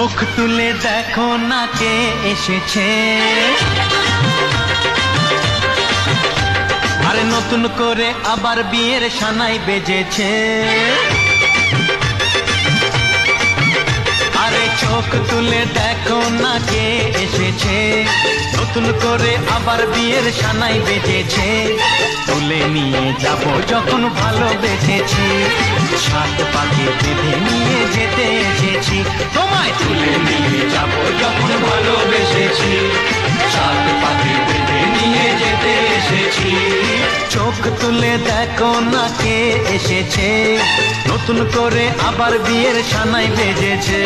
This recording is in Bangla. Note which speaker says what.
Speaker 1: চোখ তুলে দেখো না কে এসেছে, আরে নতুন করে আবার বিয়ের সানাই বেজেছে। আরে চোখ তুলে দেখো না কে এসেছে, নতুন করে আবার বিয়ের সানাই বেজেছে। তুলে নিয়ে যাব যখন ভালোবেসেছি, সাত পাকে বেঁধে নিয়ে যেতে এসেছি। তোমায় তুলে নিয়ে যাব যখন ভালোবেসেছি, সাত পাকে বেঁধে নিয়ে যেতে এসেছি। চোখ তুলে দেখো না কে এসেছে, নতুন করে আবার বিয়ের সানাই বেজেছে।